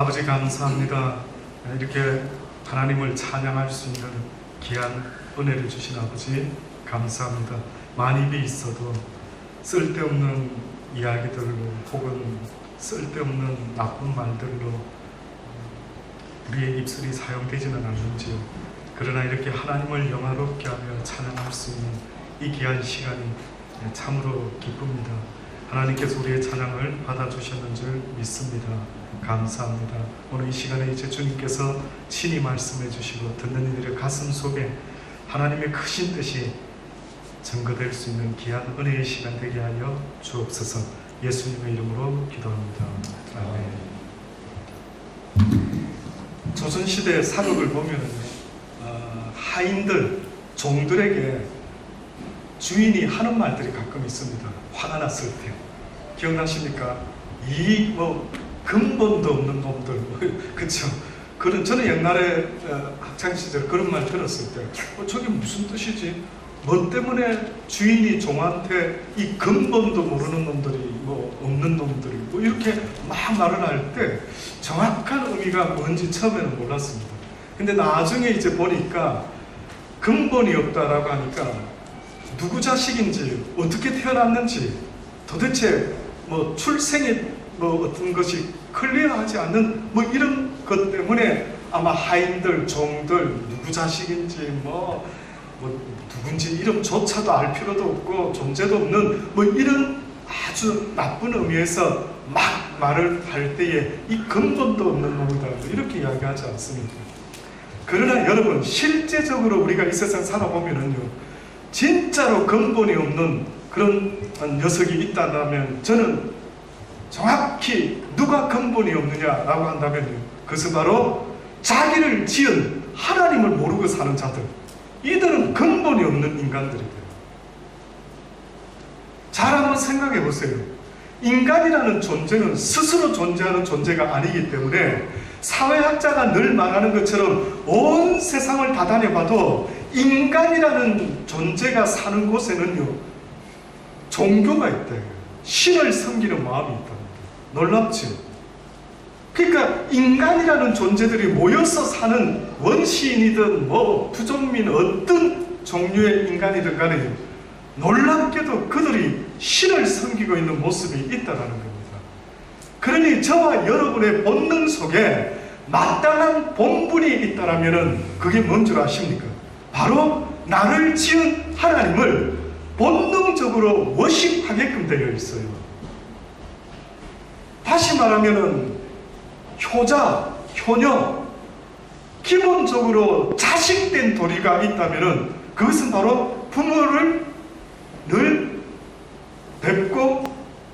아버지 감사합니다. 이렇게 하나님을 찬양할 수 있는 귀한 은혜를 주신 아버지 감사합니다. 만입이 있어도 쓸데없는 이야기들로 혹은 쓸데없는 나쁜 말들로 우리의 입술이 사용되지는 않는지요. 그러나 이렇게 하나님을 영화롭게 하며 찬양할 수 있는 이 귀한 시간이 참으로 기쁩니다. 하나님께서 우리의 찬양을 받아주셨는 줄 믿습니다. 감사합니다. 오늘 이 시간에 이제 주님께서 친히 말씀해 주시고 듣는 이들의 가슴 속에 하나님의 크신 뜻이 증거될 수 있는 귀한 은혜의 시간 되게 하여 주옵소서. 예수님의 이름으로 기도합니다. 아멘. 조선시대 사극을 보면 하인들, 종들에게 주인이 하는 말들이 가끔 있습니다. 화가 났을 때. 기억나십니까? 이 근본도 없는 놈들. 그쵸? 저는 옛날에 학창시절 그런 말 들었을 때 저게 무슨 뜻이지? 뭐 때문에 주인이 종한테 이 근본도 모르는 놈들이 없는 놈들이 이렇게 막 말을 할 때 정확한 의미가 뭔지 처음에는 몰랐습니다. 근데 나중에 이제 보니까 근본이 없다라고 하니까 누구 자식인지 어떻게 태어났는지 도대체 출생의 어떤 것이 클리어하지 않는 이런 것 때문에 아마 하인들, 종들 누구 자식인지 누군지 이름조차도 알 필요도 없고 존재도 없는 이런 아주 나쁜 의미에서 막 말을 할 때에 이 근본도 없는 놈이다 이렇게 이야기하지 않습니까? 그러나 여러분 실제적으로 우리가 이 세상 살아보면은요 진짜로 근본이 없는 그런 녀석이 있다면 저는 정확히 누가 근본이 없느냐라고 한다면요 그것은 바로 자기를 지은 하나님을 모르고 사는 자들, 이들은 근본이 없는 인간들이 돼요. 잘 한번 생각해 보세요. 인간이라는 존재는 스스로 존재하는 존재가 아니기 때문에 사회학자가 늘 말하는 것처럼 온 세상을 다 다녀봐도 인간이라는 존재가 사는 곳에는요 종교가 있다. 신을 섬기는 마음이 있답니다. 놀랍죠? 그러니까 인간이라는 존재들이 모여서 사는 원시인이든 부족민 어떤 종류의 인간이든 간에 놀랍게도 그들이 신을 섬기고 있는 모습이 있다는 겁니다. 그러니 저와 여러분의 본능 속에 마땅한 본분이 있다면 그게 뭔 줄 아십니까? 바로 나를 지은 하나님을 본능적으로 워십하게끔 되어 있어요. 다시 말하면 효자, 효녀, 기본적으로 자식된 도리가 있다면 그것은 바로 부모를 늘 뵙고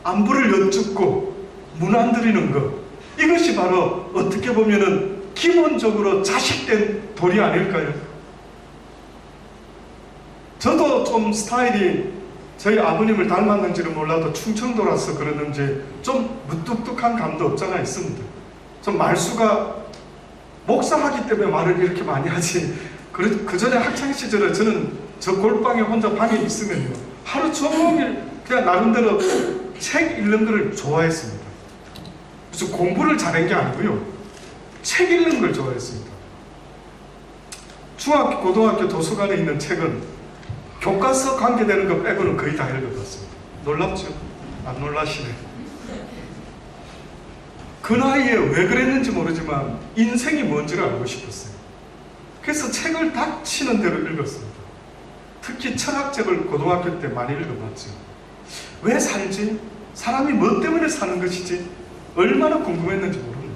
안부를 여쭙고 문안드리는 것, 이것이 바로 어떻게 보면 기본적으로 자식된 도리 아닐까요? 저도 좀 스타일이 저희 아버님을 닮았는지는 몰라도 충청도라서 그러는지 좀 무뚝뚝한 감도 없잖아 있습니다. 좀 말수가 목사하기 때문에 말을 이렇게 많이 하지. 그 전에 학창시절에 저는 저 골방에 혼자 방에 있으면요 하루 종일 그냥 나름대로 책 읽는 걸 좋아했습니다. 무슨 공부를 잘한 게 아니고요 책 읽는 걸 좋아했습니다. 중학교, 고등학교 도서관에 있는 책은 교과서 관계되는 것 빼고는 거의 다 읽어봤습니다. 놀랍죠? 안 놀라시네. 그 나이에 왜 그랬는지 모르지만 인생이 뭔지를 알고 싶었어요. 그래서 책을 닥치는 대로 읽었습니다. 특히 철학책을 고등학교 때 많이 읽어봤죠. 왜 살지? 사람이 뭐 때문에 사는 것이지? 얼마나 궁금했는지 모릅니다.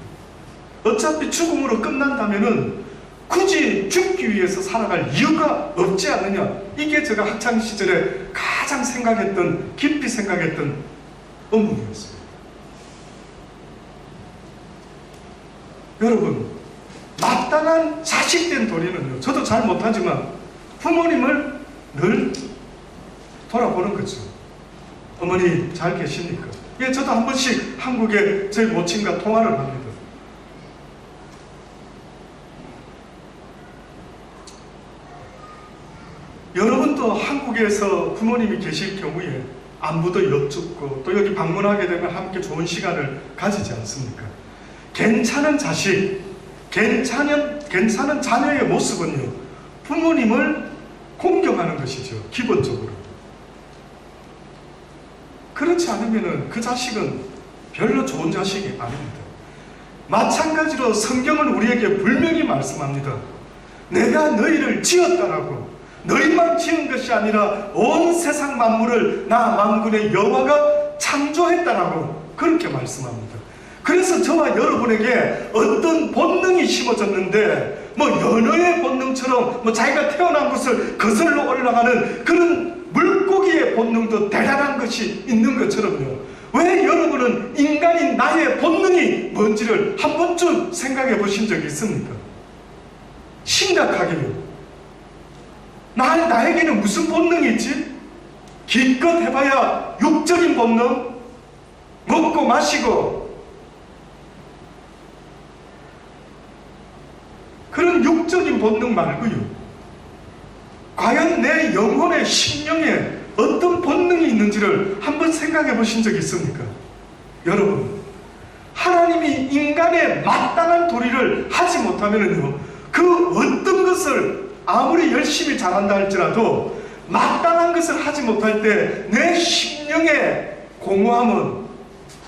어차피 죽음으로 끝난다면은 굳이 죽기 위해서 살아갈 이유가 없지 않느냐. 이게 제가 학창시절에 가장 깊이 생각했던 의문이었습니다. 여러분, 마땅한 자식된 도리는요 저도 잘 못하지만 부모님을 늘 돌아보는 거죠. 어머니 잘 계십니까? 예, 저도 한 번씩 한국에 저희 모친과 통화를 합니다. 여러분도 한국에서 부모님이 계실 경우에 안부도 여쭙고 또 여기 방문하게 되면 함께 좋은 시간을 가지지 않습니까? 괜찮은 자식, 괜찮은 자녀의 모습은요, 부모님을 공경하는 것이죠. 기본적으로. 그렇지 않으면 그 자식은 별로 좋은 자식이 아닙니다. 마찬가지로 성경은 우리에게 분명히 말씀합니다. 내가 너희를 지었다라고. 너희만 지은 것이 아니라 온 세상 만물을 나 만군의 여호와가 창조했다라고 그렇게 말씀합니다. 그래서 저와 여러분에게 어떤 본능이 심어졌는데 연어의 본능처럼 자기가 태어난 것을 거슬러 올라가는 그런 물고기의 본능도 대단한 것이 있는 것처럼요, 왜 여러분은 인간인 나의 본능이 뭔지를 한 번쯤 생각해 보신 적이 있습니까? 심각하게요. 나에게는 무슨 본능이 있지? 기껏 해봐야 육적인 본능, 먹고 마시고 그런 육적인 본능 말고요, 과연 내 영혼의 심령에 어떤 본능이 있는지를 한번 생각해 보신 적이 있습니까? 여러분, 하나님이 인간의 마땅한 도리를 하지 못하면요, 그 어떤 것을 아무리 열심히 잘한다 할지라도 마땅한 것을 하지 못할 때 내 심령의 공허함은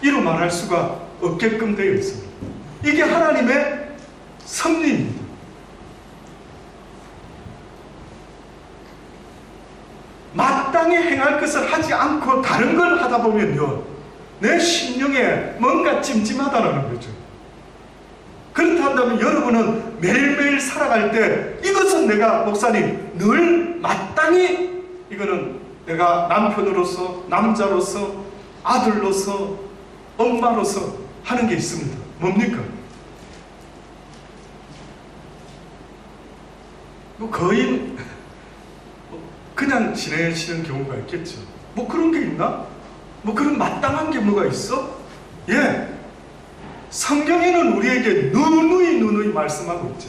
이루 말할 수가 없게끔 되어 있습니다. 이게 하나님의 섭리입니다. 마땅히 행할 것을 하지 않고 다른 걸 하다 보면요, 내 심령에 뭔가 찜찜하다는 거죠. 그렇다면 여러분은 매일매일 살아갈 때 이것은 내가 목사님 늘 마땅히 이거는 내가 남편으로서, 남자로서, 아들로서, 엄마로서 하는 게 있습니다. 뭡니까? 거의 그냥 지내시는 경우가 있겠죠. 그런 게 있나? 그런 마땅한 게 뭐가 있어? 예, 성경에는 우리에게 누누이 말씀하고 있죠.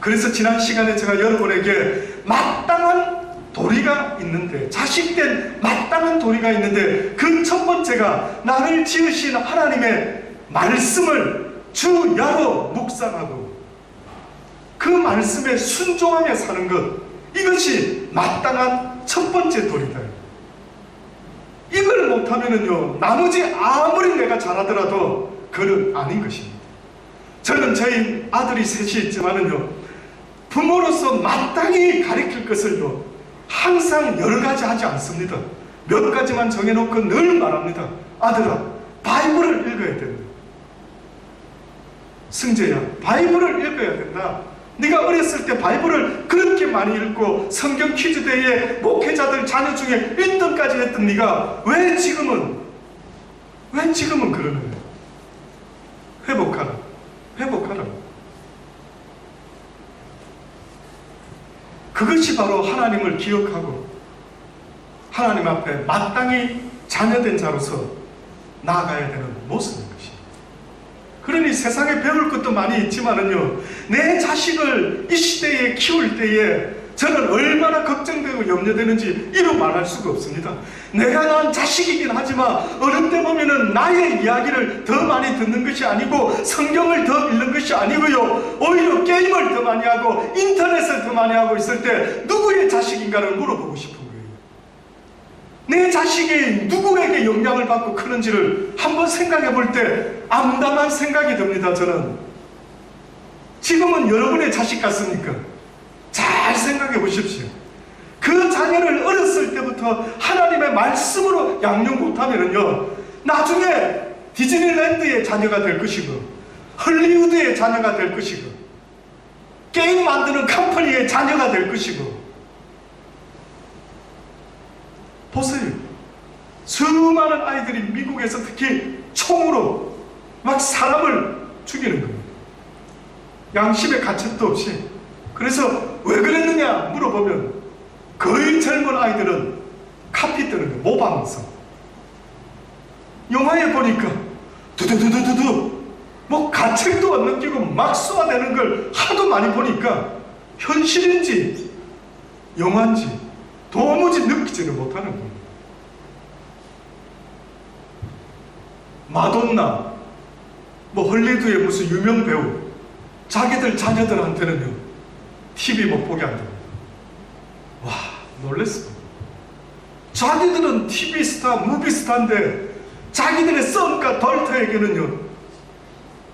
그래서 지난 시간에 제가 여러분에게 마땅한 도리가 있는데, 자식된 마땅한 도리가 있는데, 그 첫 번째가 나를 지으신 하나님의 말씀을 주야로 묵상하고 그 말씀에 순종하며 사는 것, 이것이 마땅한 첫 번째 도리다. 이걸 못하면은요, 나머지 아무리 내가 잘하더라도 그건 아닌 것입니다. 저는 저희 아들이 셋이 있지만은요, 부모로서 마땅히 가르칠 것을요, 항상 여러 가지 하지 않습니다. 몇 가지만 정해놓고 늘 말합니다. 아들아, 바이블을 읽어야 된다. 승재야, 바이블을 읽어야 된다. 네가 어렸을 때 바이블을 그렇게 많이 읽고 성경 퀴즈대회에 목회자들 자녀 중에 1등까지 했던 네가 왜 지금은 그러는 거야? 회복하라. 그것이 바로 하나님을 기억하고 하나님 앞에 마땅히 자녀된 자로서 나아가야 되는 모습인 것입니다. 그러니 세상에 배울 것도 많이 있지만은요, 내 자식을 이 시대에 키울 때에 저는 얼마나 걱정되고 염려되는지 이루 말할 수가 없습니다. 내가 낳은 자식이긴 하지만 어느 때 보면은 나의 이야기를 더 많이 듣는 것이 아니고 성경을 더 읽는 것이 아니고요, 오히려 게임을 더 많이 하고 인터넷을 더 많이 하고 있을 때 누구의 자식인가를 물어보고 싶은 거예요. 내 자식이 누구에게 영향을 받고 크는지를 한번 생각해 볼 때 암담한 생각이 듭니다. 저는 지금은 여러분의 자식 같습니까? 잘 생각해 보십시오. 그 자녀를 어렸을 때부터 하나님의 말씀으로 양육 못하면요, 나중에 디즈니랜드의 자녀가 될 것이고 헐리우드의 자녀가 될 것이고 게임 만드는 컴퍼니의 자녀가 될 것이고. 보세요. 수많은 아이들이 미국에서 특히 총으로 막 사람을 죽이는 겁니다. 양심의 가책도 없이. 그래서 왜 그랬느냐 물어보면 거의 젊은 아이들은 카피 뜨는 거예요. 모방성. 영화에 보니까 두두두두두두 가책도 안 느끼고 막 쏘아대는 걸 하도 많이 보니까 현실인지 영화인지 도무지 느끼지는 못하는 겁니다. 마돈나, 뭐 헐리우드의 무슨 유명 배우 자기들 자녀들한테는요 TV 못 보게 한답니다. 와, 놀랬어. 자기들은 TV 스타, 무비 스타인데 자기들의 썸과 덜터에게는요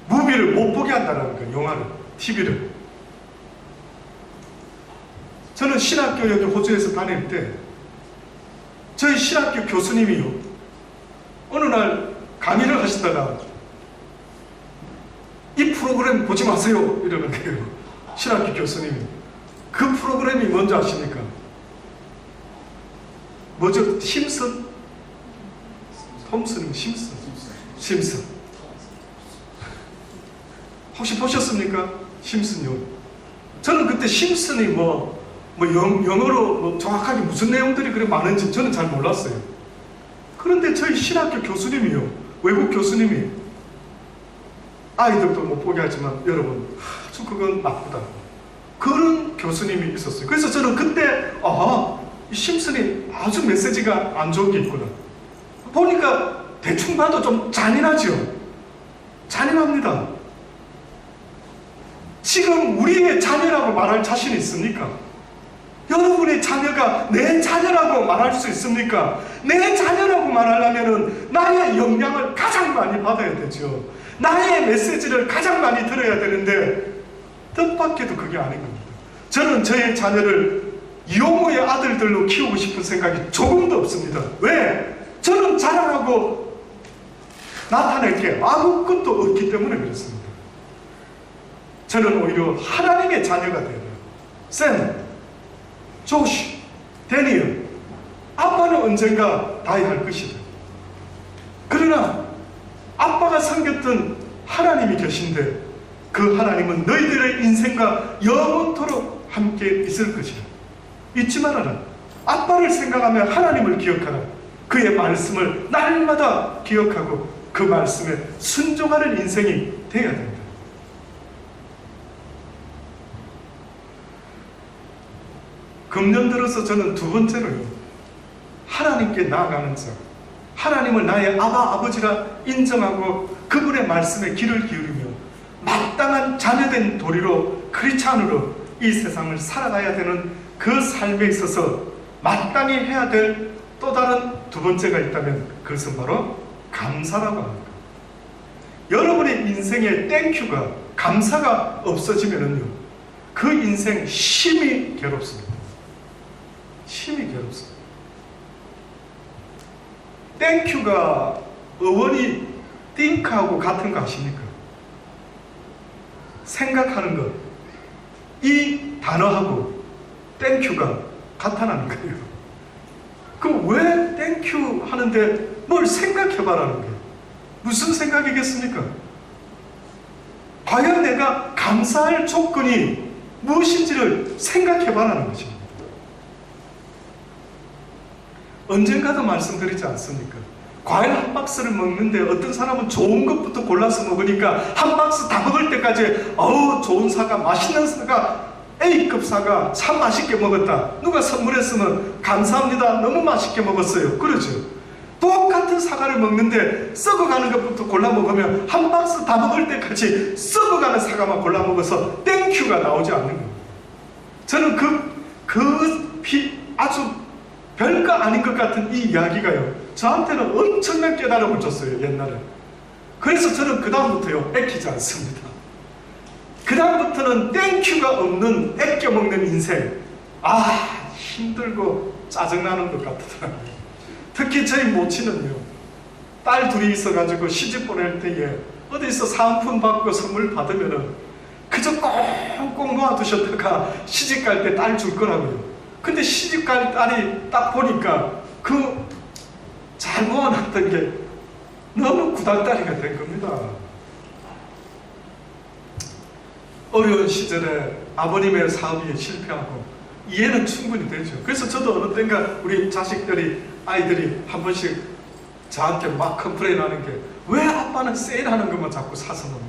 무비를 못 보게 한다는 거예요. 영화를, TV를. 저는 신학교 여기 호주에서 다닐 때 저희 신학교 교수님이요 어느 날 강의를 하시다가 이 프로그램 보지 마세요 이러는 거예요. 신학교 교수님이. 그 프로그램이 뭔지 아십니까? 뭐죠? 심슨? 톰슨이 심슨? 심슨. 혹시 보셨습니까? 심슨요. 저는 그때 심슨이 영어로 정확하게 무슨 내용들이 그렇게 많은지 저는 잘 몰랐어요. 그런데 저희 신학교 교수님이요, 외국 교수님이 아이들도 못 보게 하지만 여러분 아주 그건 나쁘다 그런 교수님이 있었어요. 그래서 저는 그때 이 심슨이 아주 메시지가 안 좋은 게 있구나. 보니까 대충 봐도 좀 잔인하죠. 잔인합니다. 지금 우리의 자녀라고 말할 자신이 있습니까? 여러분의 자녀가 내 자녀라고 말할 수 있습니까? 내 자녀라고 말하려면 나의 영향을 가장 많이 받아야 되죠. 나의 메시지를 가장 많이 들어야 되는데 뜻밖에도 그게 아닌 겁니다. 저는 저의 자녀를 이용우의 아들들로 키우고 싶은 생각이 조금도 없습니다. 왜? 저는 자랑하고 나타낼 게 아무것도 없기 때문에 그렇습니다. 저는 오히려 하나님의 자녀가 되어야 돼요. 샘, 조시, 데니엘, 아빠는 언젠가 다이 할 것이다. 그러나 아빠가 섬겼던 하나님이 계신데 그 하나님은 너희들의 인생과 영원토록 함께 있을 것이다. 잊지 말아라. 아빠를 생각하며 하나님을 기억하라. 그의 말씀을 날마다 기억하고 그 말씀에 순종하는 인생이 되어야 된다. 금년 들어서 저는 두 번째로요, 하나님께 나아가는 자, 하나님을 나의 아버지라 인정하고 그분의 말씀에 귀를 기울이며 마땅한 자녀된 도리로 크리스찬으로 이 세상을 살아가야 되는 그 삶에 있어서 마땅히 해야 될 또 다른 두 번째가 있다면 그것은 바로 감사라고 합니다. 여러분의 인생에 땡큐가, 감사가 없어지면은요 그 인생 심히 괴롭습니다. 심히 괴롭습니다. 땡큐가 어원이 think하고 같은 거 아십니까? 생각하는 것. 이 단어하고 땡큐가 같아나는 거예요. 그럼 왜 땡큐 하는데 뭘 생각해봐라는 거예요. 무슨 생각이겠습니까? 과연 내가 감사할 조건이 무엇인지를 생각해봐라는 것입니다. 언젠가도 말씀드리지 않습니까? 과일 한 박스를 먹는데 어떤 사람은 좋은 것부터 골라서 먹으니까 한 박스 다 먹을 때까지 좋은 사과, 맛있는 사과, A급 사과 참 맛있게 먹었다. 누가 선물했으면 감사합니다. 너무 맛있게 먹었어요. 그러죠. 똑같은 사과를 먹는데 썩어가는 것부터 골라 먹으면 한 박스 다 먹을 때까지 썩어가는 사과만 골라 먹어서 땡큐가 나오지 않는 거예요. 저는 아주 별거 아닌 것 같은 이 이야기가요, 저한테는 엄청난 깨달음을 줬어요, 옛날에. 그래서 저는 그 다음부터요 애끼지 않습니다. 그 다음부터는 땡큐가 없는 애껴 먹는 인생, 힘들고 짜증나는 것 같더라고요. 특히 저희 모친은요, 딸 둘이 있어가지고 시집 보낼 때에 어디서 사은품 받고 선물 받으면은 그저 꽁꽁 모아두셨다가 시집 갈 때 딸 줄 거라고요. 근데 시집 갈 딸이 딱 보니까 그 잘 모아놨던 게 너무 구닥다리가 된 겁니다. 어려운 시절에 아버님의 사업이 실패하고 이해는 충분히 되죠. 그래서 저도 어느 때인가 우리 아이들이 한 번씩 저한테 막 컴플레인 하는 게, 왜 아빠는 세일하는 것만 자꾸 사서 먹느냐.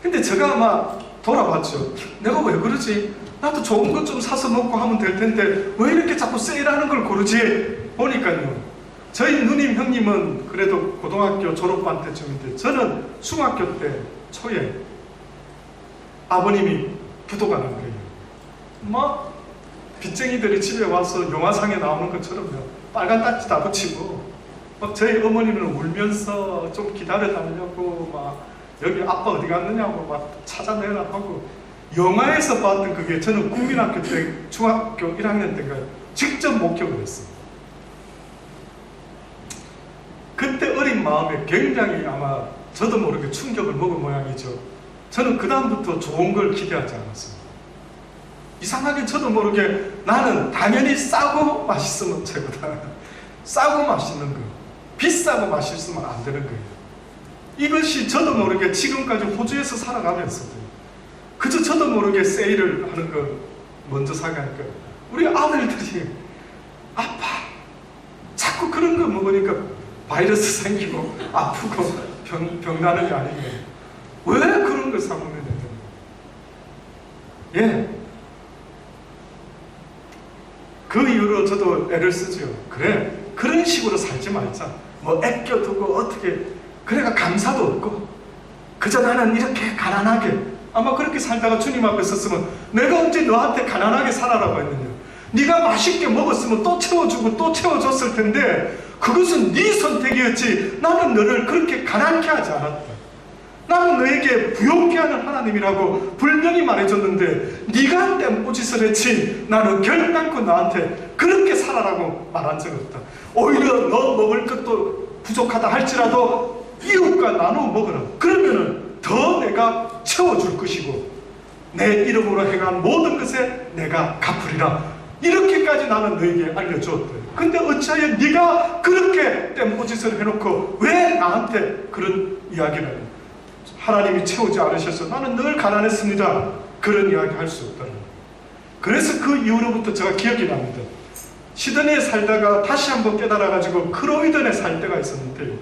근데 제가 막 돌아봤죠. 내가 왜 그러지? 나도 좋은 것 좀 사서 먹고 하면 될 텐데 왜 이렇게 자꾸 세일하는 걸 고르지? 보니까요, 저희 누님 형님은 그래도 고등학교 졸업반 때쯤인데 저는 중학교 때 초에 아버님이 부도가 난 거예요. 막 빚쟁이들이 집에 와서 영화상에 나오는 것처럼요. 빨간 딱지 다 붙이고 막 저희 어머니는 울면서 좀 기다려달라고 막 여기 아빠 어디 갔느냐고 막 찾아내라 하고 영화에서 봤던 그게 저는 국민학교 때 중학교 1학년 때인가 직접 목격을 했어요. 그때 어린 마음에 굉장히 아마 저도 모르게 충격을 먹은 모양이죠. 저는 그 다음부터 좋은 걸 기대하지 않았어요. 이상하게 저도 모르게 나는 당연히 싸고 맛있으면 최고다. 싸고 맛있는 거, 비싸고 맛있으면 안 되는 거예요. 이것이 저도 모르게 지금까지 호주에서 살아가면서도 그저 저도 모르게 세일을 하는 거 먼저 사가니까 우리 아들들이 아빠 자꾸 그런 거 먹으니까 바이러스 생기고 아프고 병 나는 게 아니에요. 왜 그런 걸 사 먹느냐. 예. 그 이후로 저도 애를 쓰죠. 그래, 그런 식으로 살지 말자. 뭐 아껴두고 어떻게, 그래가 감사도 없고 그저 나는 이렇게 가난하게, 아마 그렇게 살다가 주님 앞에 섰으면 내가 언제 너한테 가난하게 살아라고 했느냐. 네가 맛있게 먹었으면 또 채워주고 또 채워줬을 텐데 그것은 네 선택이었지 나는 너를 그렇게 가난케 하지 않았다. 나는 너에게 부욕케 하는 하나님이라고 분명히 말해줬는데 네가 땜꼬짓을 했지 나는 결단코 너한테 그렇게 살아라고 말한 적 없다. 오히려 너 먹을 것도 부족하다 할지라도 이웃과 나누어 먹으라. 그러면은 더 내가 채워줄 것이고 내 이름으로 행한 모든 것에 내가 갚으리라. 이렇게까지 나는 너에게 알려주었다. 근데 어찌하여 네가 그렇게 땜꼬짓을 해놓고 왜 나한테 그런 이야기를 하냐. 하나님이 채우지 않으셔서 나는 늘 가난했습니다. 그런 이야기 할 수 없다는 거예요. 그래서 그 이후로부터 제가 기억이 납니다. 시드니에 살다가 다시 한번 깨달아가지고 크로이던에 살 때가 있었는데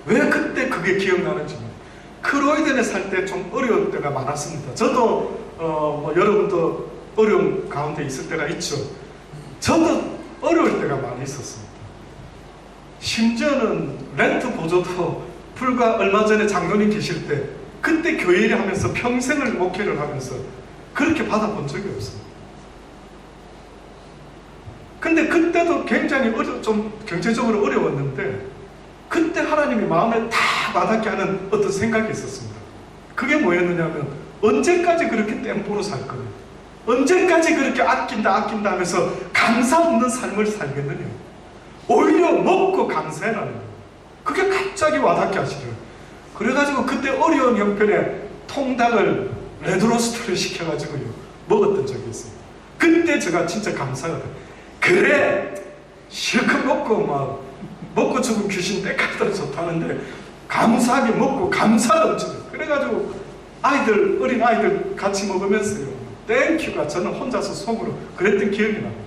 왜 그때 그게 기억나는지 크로이던에 살 때 좀 어려울 때가 많았습니다. 저도 여러분도 어려움 가운데 있을 때가 있죠. 저도 어려울 때가 많이 있었습니다. 심지어는 렌트 보조도 불과 얼마 전에 장로님 계실 때 그때 교회 일 하면서 평생을 목회를 하면서 그렇게 받아본 적이 없습니다. 근데 그때도 굉장히 좀 경제적으로 어려웠는데 그때 하나님이 마음에 다 와닿게 하는 어떤 생각이 있었습니다. 그게 뭐였느냐면 언제까지 그렇게 땜포로 살 거냐, 언제까지 그렇게 아낀다 하면서 감사 없는 삶을 살겠느냐, 오히려 먹고 감사해라는 거예요. 그게 갑자기 와닿게 하시더라고요. 그래가지고 그때 어려운 형편에 통닭을 레드로스트를 시켜가지고요 먹었던 적이 있어요. 그때 제가 진짜 감사가 돼요. 그래 실컷 먹고 죽은 귀신 때깔도 좋다는데 감사하게 먹고 감사 넘치죠. 그래가지고 어린 아이들 같이 먹으면서요 땡큐가 저는 혼자서 속으로 그랬던 기억이 납니다.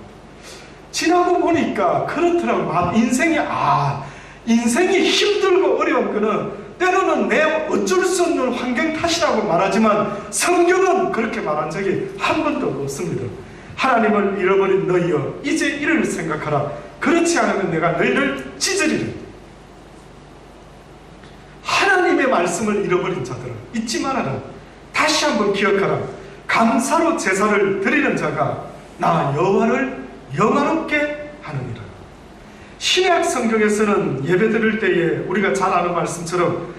지나고 보니까 그렇더라고요. 인생이 힘들고 어려운 거는 때로는 내 어쩔 수 없는 환경 탓이라고 말하지만 성경은 그렇게 말한 적이 한 번도 없습니다. 하나님을 잃어버린 너희여 이제 이를 생각하라. 그렇지 않으면 내가 너희를 찢으리라. 하나님의 말씀을 잃어버린 자들을 잊지 말아라. 다시 한번 기억하라. 감사로 제사를 드리는 자가 나 여호와를 영화롭게 하느니라. 신약 성경에서는 예배 드릴 때에 우리가 잘 아는 말씀처럼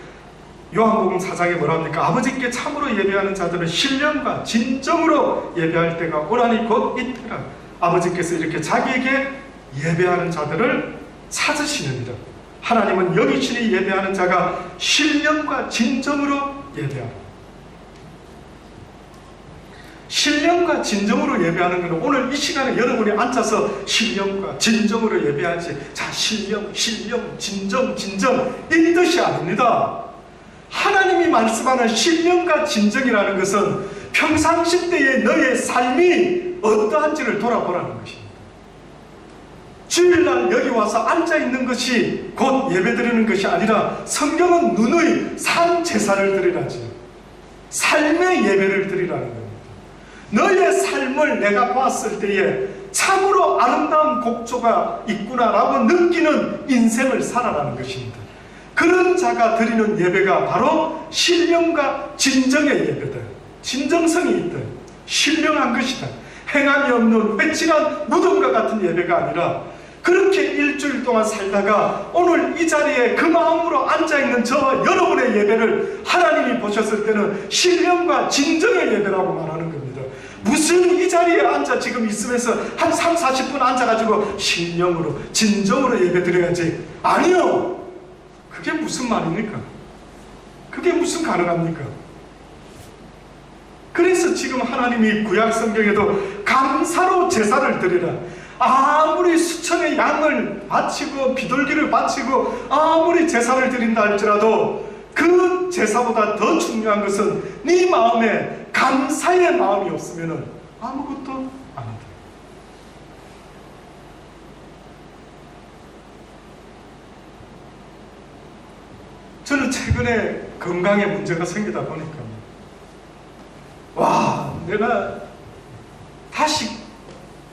요한복음 4장에 뭐라 합니까? 아버지께 참으로 예배하는 자들은 신령과 진정으로 예배할 때가 오라니 곧 이때라. 아버지께서 이렇게 자기에게 예배하는 자들을 찾으시느니라. 하나님은 여기시니 예배하는 자가 신령과 진정으로 예배하라. 신령과 진정으로 예배하는 것은 오늘 이 시간에 여러분이 앉아서 신령과 진정으로 예배하지, 자 신령, 진정 이 뜻이 아닙니다. 하나님이 말씀하는 신령과 진정이라는 것은 평상시 때의 너의 삶이 어떠한지를 돌아보라는 것입니다. 주일날 여기 와서 앉아있는 것이 곧 예배드리는 것이 아니라 성경은 누누이 산 제사를 드리라지, 삶의 예배를 드리라는 겁니다. 너의 삶을 내가 봤을 때에 참으로 아름다운 곡조가 있구나라고 느끼는 인생을 살아라는 것입니다. 그런 자가 드리는 예배가 바로 신령과 진정의 예배다. 진정성이 있다. 신령한 것이다. 행함이 없는 회칠한 무덤과 같은 예배가 아니라 그렇게 일주일 동안 살다가 오늘 이 자리에 그 마음으로 앉아있는 저와 여러분의 예배를 하나님이 보셨을 때는 신령과 진정의 예배라고 말하는 겁니다. 무슨 이 자리에 앉아 지금 있으면서 한 3, 40분 앉아가지고 신령으로 진정으로 예배 드려야지. 아니요. 그게 무슨 말입니까? 그게 무슨 가능합니까? 그래서 지금 하나님이 구약 성경에도 감사로 제사를 드리라. 아무리 수천의 양을 바치고 비둘기를 바치고 아무리 제사를 드린다 할지라도 그 제사보다 더 중요한 것은 네 마음에 감사의 마음이 없으면 아무것도 아니다. 저는 최근에 건강에 문제가 생기다 보니까 내가 다시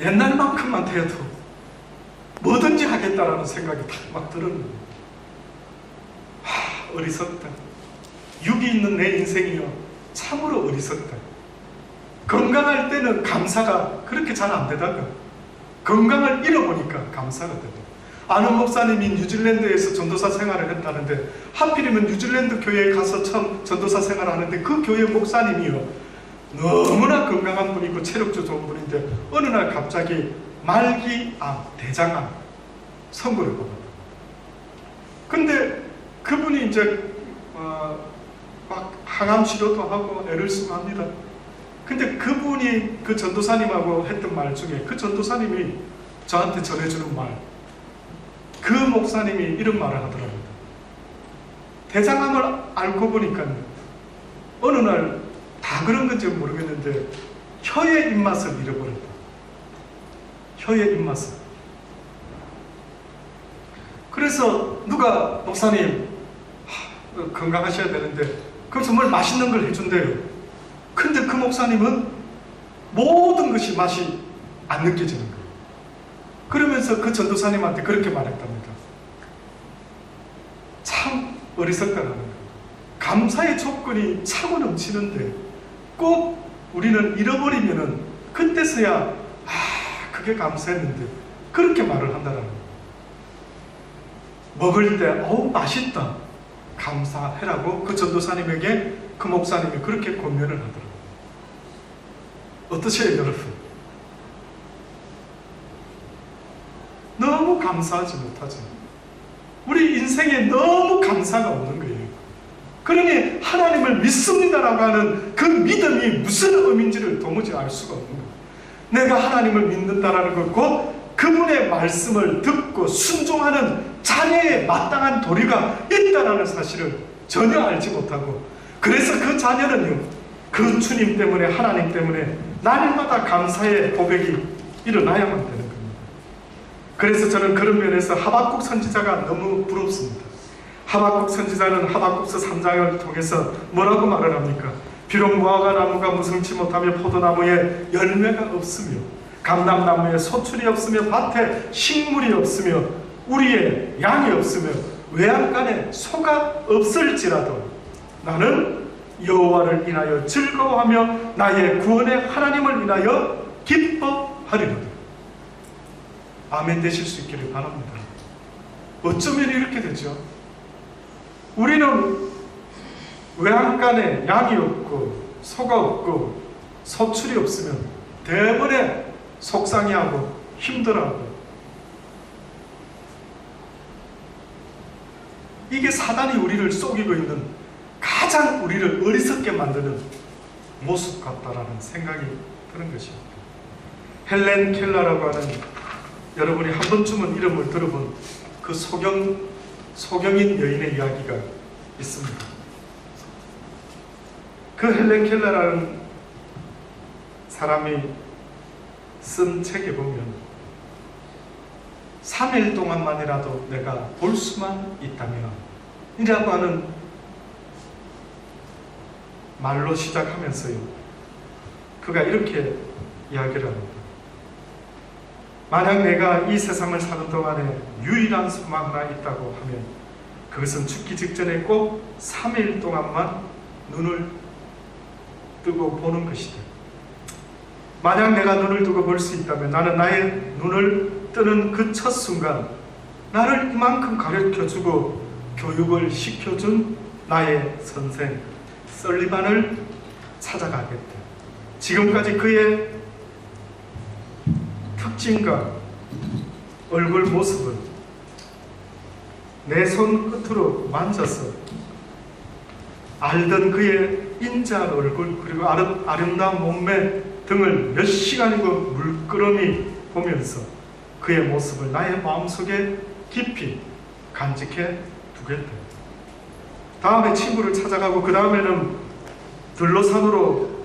옛날만큼만 돼도 뭐든지 하겠다라는 생각이 막 들었는데 어리석다. 육이 있는 내 인생이요 참으로 어리석다. 건강할 때는 감사가 그렇게 잘 안 되다가 건강을 잃어보니까 감사가 되고, 아는 목사님이 뉴질랜드에서 전도사 생활을 했다는데 하필이면 뉴질랜드 교회에 가서 처음 전도사 생활을 하는데 그 교회 목사님이요 너무나 건강한 분이고 체력도 좋은 분인데 어느 날 갑자기 말기암, 대장암 선고를 받았다. 근데 그분이 이제 막 항암 치료도 하고 애를 쓰고 합니다. 근데 그분이 그 전도사님하고 했던 말 중에 그 전도사님이 저한테 전해주는 말, 그 목사님이 이런 말을 하더랍니다. 대장암을 앓고 보니까 어느 날 다 그런 건지 모르겠는데 혀의 입맛을 잃어버렸다. 혀의 입맛을. 그래서 누가 목사님 건강하셔야 되는데 그럼 정말 맛있는 걸 해준대요. 근데 그 목사님은 모든 것이 맛이 안 느껴지는 거예요. 그러면서 그 전도사님한테 그렇게 말했답니다. 참 어리석다라는 거예요. 감사의 조건이 차고 넘치는데 꼭 우리는 잃어버리면은 그때서야 그게 감사했는데 그렇게 말을 한다는 거예요. 먹을 때 맛있다 감사해라고 그 전도사님에게 그 목사님이 그렇게 권면을 하더라고요. 어떠세요 여러분? 너무 감사하지 못하죠. 우리 인생에 너무 감사가 없는 거예요. 그러니 하나님을 믿습니다라고 하는 그 믿음이 무슨 의미인지를 도무지 알 수가 없는 거예요. 내가 하나님을 믿는다라는 것, 곧 그분의 말씀을 듣고 순종하는 자녀의 마땅한 도리가 있다라는 사실을 전혀 알지 못하고, 그래서 그 자녀는요 그 주님 때문에, 하나님 때문에 날마다 감사의 고백이 일어나야만 되는 겁니다. 그래서 저는 그런 면에서 하박국 선지자가 너무 부럽습니다. 하박국 선지자는 하박국서 3장을 통해서 뭐라고 말을 합니까? 비록 무화과 나무가 무성치 못하며 포도나무에 열매가 없으며 감람나무에 소출이 없으며 밭에 식물이 없으며 우리의 양이 없으며 외양간에 소가 없을지라도 나는 여호와를 인하여 즐거워하며 나의 구원의 하나님을 인하여 기뻐하리로다. 아멘 되실 수 있기를 바랍니다. 어쩌면 이렇게 되죠. 우리는 외양간에 양이 없고 소가 없고 소출이 없으면 대번에 속상해하고 힘들어하고, 이게 사단이 우리를 속이고 있는 가장 우리를 어리석게 만드는 모습 같다라는 생각이 드는 것입니다. 헬렌 켈러라고 하는, 여러분이 한 번쯤은 이름을 들어본 그 소경인 여인의 이야기가 있습니다. 그 헬렌 켈러라는 사람이 쓴 책에 보면 3일 동안만이라도 내가 볼 수만 있다면 이라고 하는 말로 시작하면서요 그가 이렇게 이야기를 합니다. 만약 내가 이 세상을 사는 동안에 유일한 소망 하나 있다고 하면 그것은 죽기 직전에 꼭 3일 동안만 눈을 뜨고 보는 것이다. 만약 내가 눈을 뜨고 볼 수 있다면 나는 나의 눈을 뜨는 그 첫 순간 나를 이만큼 가르쳐주고 교육을 시켜준 나의 선생 설리반을 찾아가겠다. 지금까지 그의 특징과 얼굴 모습을 내 손 끝으로 만져서 알던 그의 인자한 얼굴 그리고 아름다운 몸매 등을 몇 시간이고 물끄러미 보면서 그의 모습을 나의 마음속에 깊이 간직해 두겠다. 다음에 친구를 찾아가고 그 다음에는 들로산으로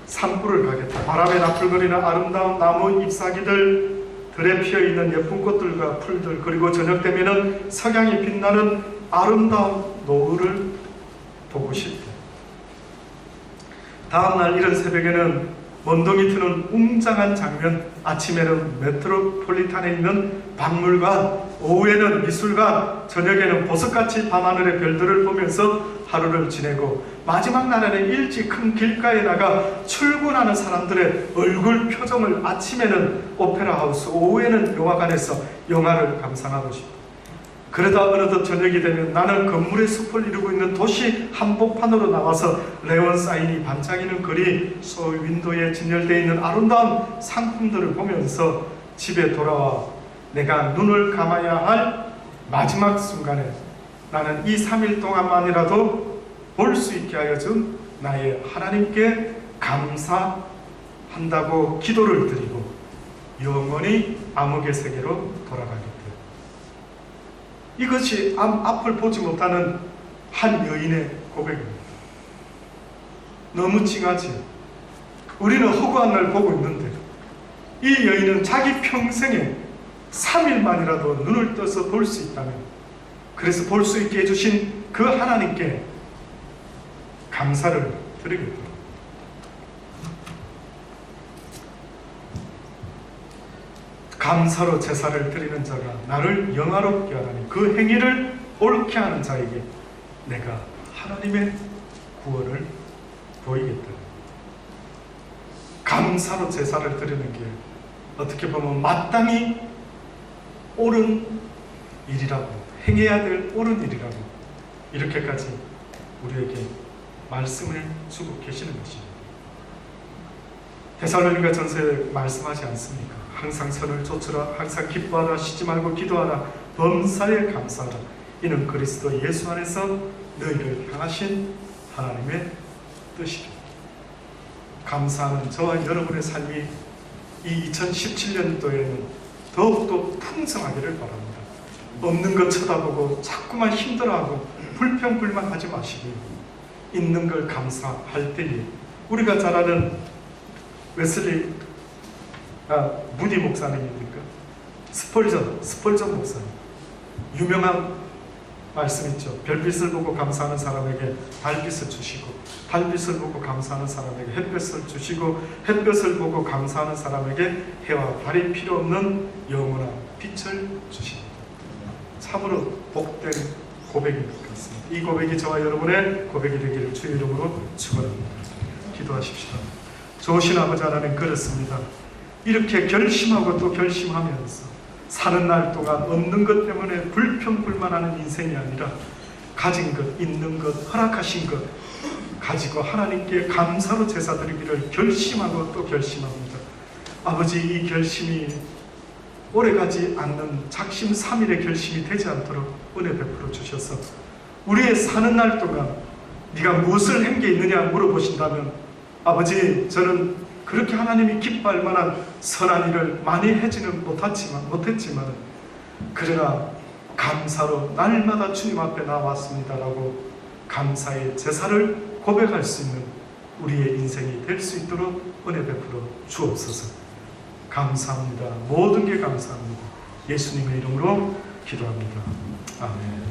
산불을 가겠다. 바람에 나풀거리는 아름다운 나무 잎사귀들 들에 피어있는 예쁜 꽃들과 풀들 그리고 저녁 되면은 석양이 빛나는 아름다운 노을을 보고 싶다. 다음날 이른 새벽에는 먼동이 트는 웅장한 장면, 아침에는 메트로폴리탄에 있는 박물관, 오후에는 미술관, 저녁에는 보석같이 밤하늘의 별들을 보면서 하루를 지내고 마지막 날에는 일찍 큰 길가에 나가 출근하는 사람들의 얼굴 표정을 아침에는 오페라 하우스, 오후에는 영화관에서 영화를 감상하고 싶다. 그러다 어느덧 저녁이 되면 나는 건물의 숲을 이루고 있는 도시 한복판으로 나와서 레온 사인이 반짝이는 거리, 소 윈도에 진열되어 있는 아름다운 상품들을 보면서 집에 돌아와 내가 눈을 감아야 할 마지막 순간에 나는 이 3일 동안만이라도 볼 수 있게 하여 준 나의 하나님께 감사한다고 기도를 드리고 영원히 암흑의 세계로 돌아가겠다. 이것이 앞을 보지 못하는 한 여인의 고백입니다. 너무 찡하지? 우리는 허구한 날 보고 있는데 이 여인은 자기 평생에 3일만이라도 눈을 떠서 볼 수 있다면, 그래서 볼 수 있게 해주신 그 하나님께 감사를 드리겠다. 감사로 제사를 드리는 자가 나를 영화롭게 하라니 그 행위를 옳게 하는 자에게 내가 하나님의 구원을 보이겠다. 감사로 제사를 드리는 게 어떻게 보면 마땅히 옳은 일이라고, 행해야 될 옳은 일이라고 이렇게까지 우리에게 말씀을 주고 계시는 것입니다. 데살로니가 전서에 말씀하지 않습니까? 항상 선을 좇으라, 항상 기뻐하라, 쉬지 말고 기도하라, 범사에 감사하라. 이는 그리스도 예수 안에서 너희를 향하신 하나님의 뜻이다. 감사하는 저와 여러분의 삶이 이 2017년도에는 더욱더 풍성하기를 바랍니다. 없는 것 쳐다보고 자꾸만 힘들어하고 불평불만하지 마시고 있는 걸 감사할 때에 우리가 잘 아는 웨슬리 무디 목사님입니까? 스펄전 목사님 유명한 말씀 있죠. 별빛을 보고 감사하는 사람에게 달빛을 주시고 달빛을 보고 감사하는 사람에게 햇볕을 주시고 햇볕을 보고 감사하는 사람에게 해와 달이 필요 없는 영원한 빛을 주십니다. 참으로 복된 고백인 것 같습니다. 이 고백이 저와 여러분의 고백이 되기를 주의 이름으로 축원합니다. 기도하십시다. 좋으신 아버지 하나님, 그렇습니다. 이렇게 결심하고 또 결심하면서 사는 날 동안 없는 것 때문에 불평불만하는 인생이 아니라 가진 것, 있는 것, 허락하신 것 가지고 하나님께 감사로 제사 드리기를 결심하고 또 결심합니다. 아버지, 이 결심이 오래가지 않는 작심 3일의 결심이 되지 않도록 은혜 베풀어 주셔서 우리의 사는 날 동안 네가 무엇을 한 게 있느냐 물어보신다면, 아버지, 저는 그렇게 하나님이 기뻐할 만한 선한 일을 많이 하지는 못했지만 그러나 감사로 날마다 주님 앞에 나왔습니다라고 감사의 제사를 고백할 수 있는 우리의 인생이 될 수 있도록 은혜 베풀어 주옵소서. 감사합니다. 모든 게 감사합니다. 예수님의 이름으로 기도합니다. 아멘.